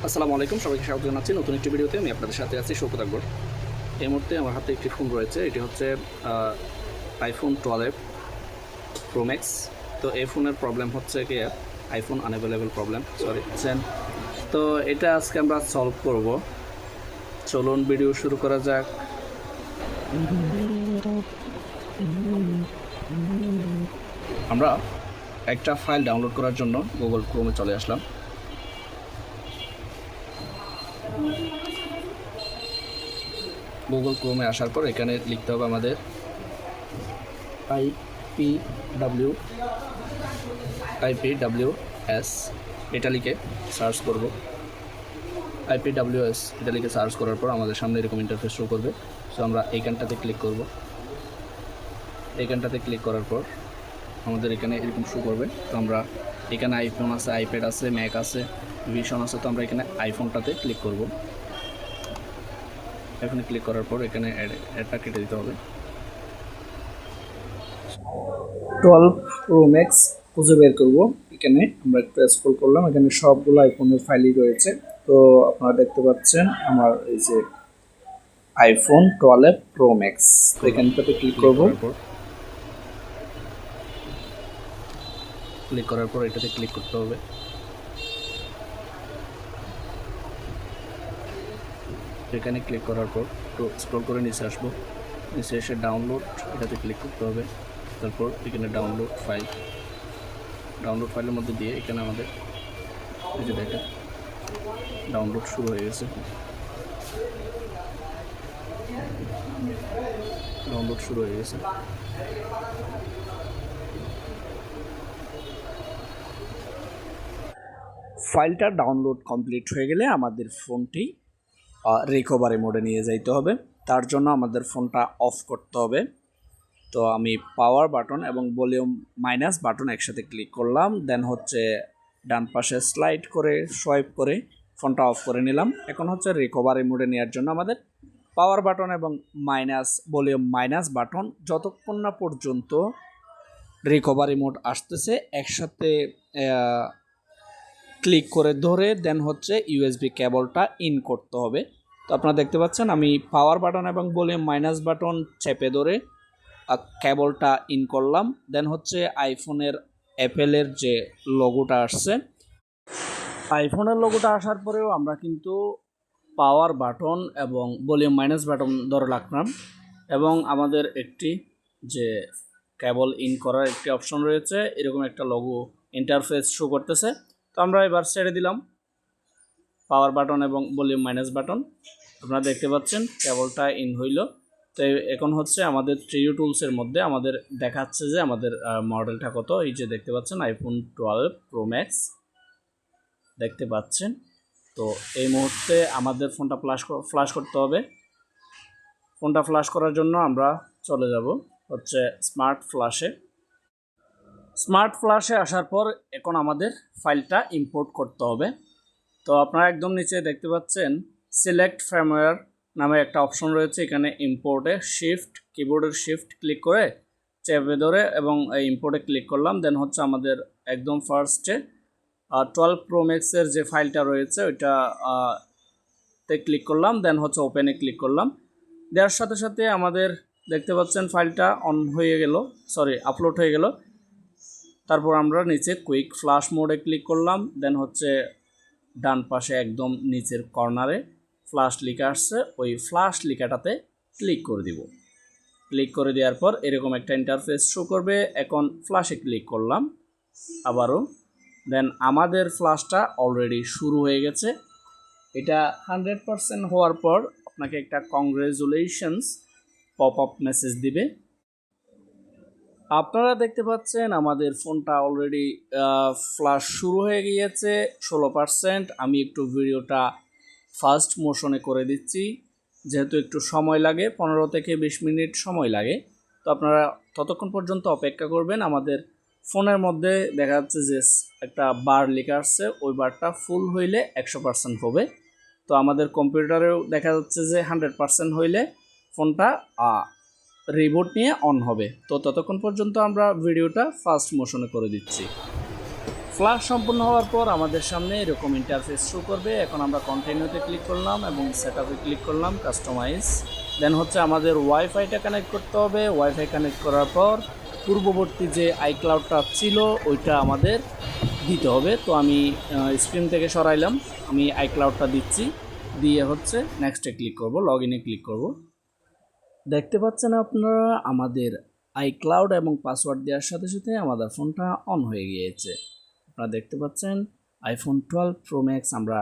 আসসালামু আলাইকুম, সবাইকে স্বাগত জানাচ্ছি নতুন একটি ভিডিওতে। আমি আপনাদের সাথে আছি শৌকত আকবর। এই মুহূর্তে আমার হাতে একটি ফোন রয়েছে, এটি হচ্ছে আইফোন 12 প্রো ম্যাক্স। তো এই ফোনের প্রবলেম হচ্ছে কি আইফোন আনঅ্যাভেলেবল প্রবলেম, তো এটা আজকে আমরা সলভ করব। চলুন ভিডিও শুরু করা যাক। আমরা একটা ফাইল ডাউনলোড করার জন্য গুগল ক্রোমে চলে আসলাম। গুগল ক্রোমে আসার পর এখানে লিখতে হবে আমাদের IPWS, এটা লিখে সার্চ করব। IPWS এটা লিখে সার্চ করার পর আমাদের সামনে এরকম ইন্টারফেস শো করবে। সো আমরা এইখানটাতে ক্লিক করব। এইখানটাতে ক্লিক করার পর আমাদের এখানে এরকম শো করবে। তো আমরা এখানে আইফোন আছে, আইপ্যাড আছে, ম্যাক আছে, ভিশন আছে। তো আমরা এখানে আইফোনটাতে ক্লিক করব। এখানে ক্লিক করার পর এখানে অ্যাডটা কেটে দিতে হবে। 12 প্রো ম্যাক্স খুঁজে বের করব। এখানে আমরা একটু স্ক্রল করলাম, এখানে সবগুলো আইফোনের ফাইলই রয়েছে। তো আপনারা দেখতে পাচ্ছেন আমার এই যে আইফোন 12 প্রো ম্যাক্স, এখানটাতে ক্লিক করব। ক্লিক করার পর এটাতে ক্লিক করতে হবে। এখানে ক্লিক করার পর একটু স্ক্রল করে নিচে আসবো। নিচে এসে ডাউনলোড এটাতে ক্লিক করতে হবে। তারপর এখানে ডাউনলোড ফাইলের মধ্যে দিয়ে এখানে আমাদের এই যে দেখেন ডাউনলোড শুরু হয়ে গেছে। ফাইলটা ডাউনলোড কমপ্লিট হয়ে গেলে আমাদের ফোনটি রিকভারি মোডে নিয়ে যাইতে হবে। তার জন্য আমাদের ফোনটা অফ করতে হবে। তো আমি পাওয়ার বাটন এবং ভলিউম মাইনাস বাটন একসাথে ক্লিক করলাম। দেন হচ্ছে ডান পাশে স্লাইড করে সোয়াইপ করে ফোনটা অফ করে নিলাম। এখন হচ্ছে রিকভারি মোডে নেওয়ার জন্য আমাদের পাওয়ার বাটন এবং ভলিউম মাইনাস বাটন যতক্ষণ না পর্যন্ত রিকভারি মোড আসতেছে একসাথে ক্লিক করে ধরে দেন হচ্ছে ইউএসবি কেবলটা ইন করতে হবে। তো আপনারা দেখতে পাচ্ছেন আমি পাওয়ার বাটন এবং ভলিউম মাইনাস বাটন চেপে ধরে কেবলটা ইন করলাম। দেন হচ্ছে আইফোনের অ্যাপেলের যে লোগোটা আসছে, আইফোনের লোগোটা আসার পরেও আমরা কিন্তু পাওয়ার বাটন এবং ভলিউম মাইনাস বাটন ধরে রাখলাম এবং আমাদের একটি যে কেবল ইন করার একটি অপশন রয়েছে, এরকম একটা লোগো ইন্টারফেস শো করতেছে। তো আমরা এবার ছেড়ে দিলাম পাওয়ার বাটন এবং ভলিউম মাইনাস বাটন। আপনারা দেখতে পাচ্ছেন কেবলটা ইন হইল। তো এখন হচ্ছে আমাদের 3D টুলসের মধ্যে আমাদের দেখাচ্ছে যে আমাদের মডেলটা কত। এই যে দেখতে পাচ্ছেন আইফোন 12 প্রো ম্যাক্স দেখতে পাচ্ছেন। তো এই মুহূর্তে আমাদের ফোনটা ফ্ল্যাশ করতে হবে। ফোনটা ফ্ল্যাশ করার জন্য আমরা চলে যাব হচ্ছে স্মার্ট ফ্ল্যাশে আসার পর এখন আমাদের ফাইলটা ইম্পোর্ট করতে হবে। তো আপনারা একদম নিচে দেখতে পাচ্ছেন সিলেক্ট ফার্মওয়্যার নামে একটা অপশন রয়েছে। এখানে ইম্পোর্টে কিবোর্ডের শিফট ক্লিক করে চেপে ধরে এবং এই ইম্পোর্টে ক্লিক করলাম। দেন হচ্ছে আমাদের একদম ফার্স্টে 12 প্রো ম্যাক্সের যে ফাইলটা রয়েছে ওইটা তে ক্লিক করলাম। দেন হচ্ছে ওপেনে ক্লিক করলাম। দেওয়ার সাথে সাথে আমাদের দেখতে পাচ্ছেন ফাইলটা আপলোড হয়ে গেল। তারপর আমরা নিচে কুইক ফ্ল্যাশ মোডে ক্লিক করলাম। দেন হচ্ছে ডান পাশে একদম নিচের কর্নারে ফ্ল্যাশ লেখা আসছে, ওই ফ্ল্যাশ লেখাটাতে ক্লিক করে দিব। ক্লিক করে দেওয়ার পর এরকম একটা ইন্টারফেস শো করবে। এখন ফ্ল্যাশে ক্লিক করলাম আবারও। দেন আমাদের ফ্ল্যাশটা অলরেডি শুরু হয়ে গেছে। এটা 100% হওয়ার পর আপনাকে একটা কংগ্রেচুলেশনস পপ আপ মেসেজ দিবে। আপনারা দেখতে পাচ্ছেন আমাদের ফোনটা অলরেডি ফ্ল্যাশ শুরু হয়ে গিয়েছে 16%। আমি একটু ভিডিওটা ফাস্ট মোশনে করে দিচ্ছি, যেহেতু একটু সময় লাগে, 15 থেকে 20 মিনিট সময় লাগে। তো আপনারা ততক্ষণ পর্যন্ত অপেক্ষা করবেন। আমাদের ফোনের মধ্যে দেখা যাচ্ছে যে একটা বার লেখা আসছে, ওই বারটা ফুল হইলে 100% হবে। তো আমাদের কম্পিউটারেও দেখা যাচ্ছে যে 100% হইলে ফোনটা রিবুট নিয়ে অন হবে। তো ততক্ষণ পর্যন্ত আমরা ভিডিওটা ফাস্ট মোশনে করে দিচ্ছি। ফ্লাশ সম্পূর্ণ হওয়ার পর আমাদের সামনে এরকম ইন্টারফেস শো করবে। এখন আমরা কন্টিনিউতে ক্লিক করলাম এবং সেটআপে ক্লিক করলাম, কাস্টমাইজ। দেন হচ্ছে আমাদের ওয়াইফাইটা কানেক্ট করতে হবে। ওয়াইফাই কানেক্ট করার পর পূর্ববর্তী যে আইক্লাউডটা ছিল ওইটা আমাদের দিতে হবে। তো আমি স্ক্রিন থেকে সরাইলাম, আমি আইক্লাউডটা দিচ্ছি, দিয়ে হচ্ছে নেক্সটে ক্লিক করব, লগ ইনে ক্লিক করব। দেখতে পাচ্ছেন আপনারা আমাদের আইক্লাউড এবং পাসওয়ার্ড দেওয়ার সাথে সাথে আমাদের ফোনটা অন হয়ে গিয়েছে। আপনারা দেখতে পাচ্ছেন আইফোন 12 প্রো ম্যাক্স আমরা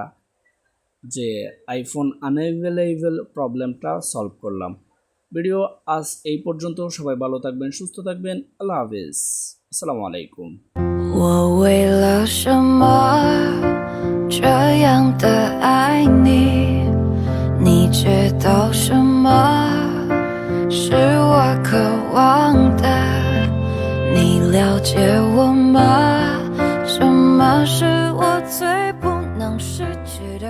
যে আইফোন আনঅ্যাভেলেবল প্রবলেমটা সলভ করলাম। ভিডিও আজ এই পর্যন্ত। সবাই ভালো থাকবেন, সুস্থ থাকবেন। আল্লাহ হাফেজ, আসসালামু আলাইকুম।我为了什么这样的爱你？你知道什么是我渴望的？你了解我吗？什么是我最不能失去的？